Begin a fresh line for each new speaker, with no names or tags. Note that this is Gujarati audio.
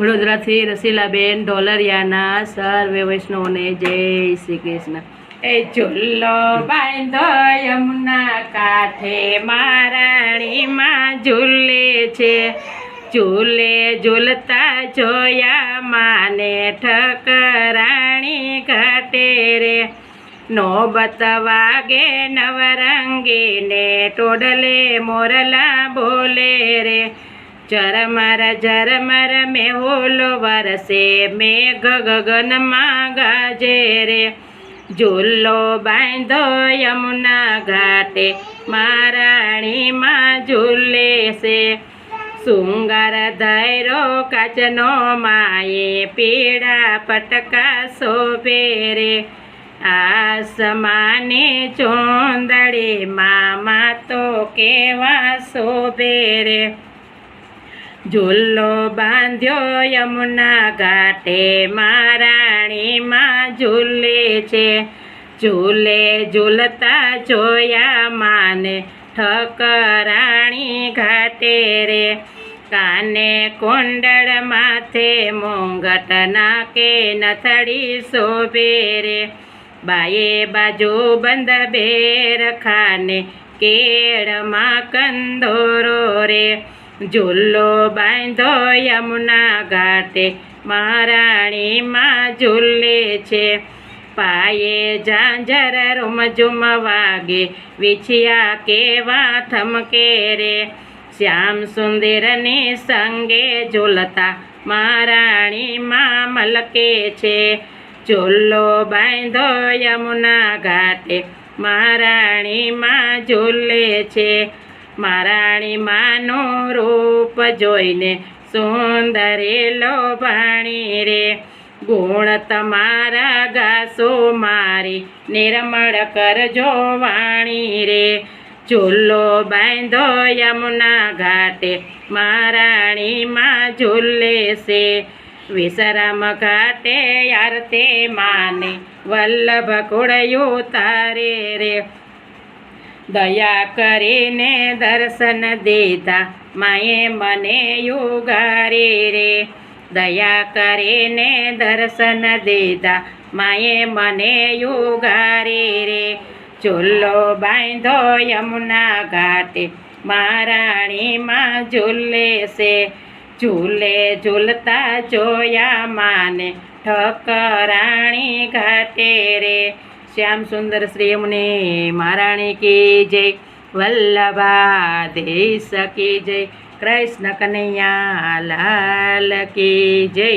વડોદરાથી રસીલાબેન ઢોલરિયાના સર્વે વૈષ્ણવને જય શ્રી કૃષ્ણ। એ ઝૂલો બાંધો યમુના કાંઠે મહારાણીમાં ઝૂલે છે, ઝૂલે ઝૂલતા જોયા માને ઠકરાણી ઘાટે રે। નોબત વાગે નવરંગીને ટોડલે મોરલા બોલે રે। ઝરમર મેહુલ વરસે મેઘ ગગનમાં ગાજે રે। ઝૂલો બાંધો યમુના ઘાટે મહારાણીમાં ઝૂલે છે, શૃંગાર ધૈરો કાચનો માએ પીળા પટકા શોભે રે। આસમાની ચૂંદડીમાં માતો કેવા શોભે રે। ઝૂલો બાંધ્યો યમુના ઘાટે મહારાણીમાં ઝૂલે છે, ઝૂલે ઝૂલતા જોયા માને ઠકરાણી ઘાટે રે। કાને કુંડળ માથે મુંગટ નાકે નથડી શોભે રે। બાએ બાજુ બંધ બેર ખાને કેળમાં કંદોરો રે। ઝૂલો બાંધો યમુના ઘાટે મહારાણીમાં ઝૂલે છે, પાયે ઝાંઝર રૂમઝુમ વાગે વિછિયા કેવા ઠમકે રે। શ્યામ સુંદરની સંગે ઝૂલતા મહારાણીમાં મલકે છે, ઝૂલો બાંધો યમુના ઘાટે મહારાણીમાં ઝૂલે છે। મહારાણી માનું રૂપ જોઈને સુંદરે લોભાણી રે। ગુણ તમારા ગાસો મારી નિર્મળ કરજો વાણી રે। ઝૂલો બાંધો યમુના ઘાટે મહારાણીમાં ઝૂલે છે, વિશ્રામ ઘાટે આરતે માને વલ્લભ કુળયું તારે રે। દયા કરીને દર્શન દીધા માએ મને યુગારી રે। દયા કરીને દર્શન દીધા માએ મને યુગારી રે। ઝૂલો બાંધો યમુના ઘાટે મહારાણીમાં ઝૂલે છે, ઝૂલે ઝૂલતા જોયા માને ઠકરાણી ઘાટે રે। શ્યામ સુંદર શ્રી યમુને મહારાણી કી જય, વલ્લભાધીશ કી જય, કૃષ્ણ કનૈયા લાલ કી જય।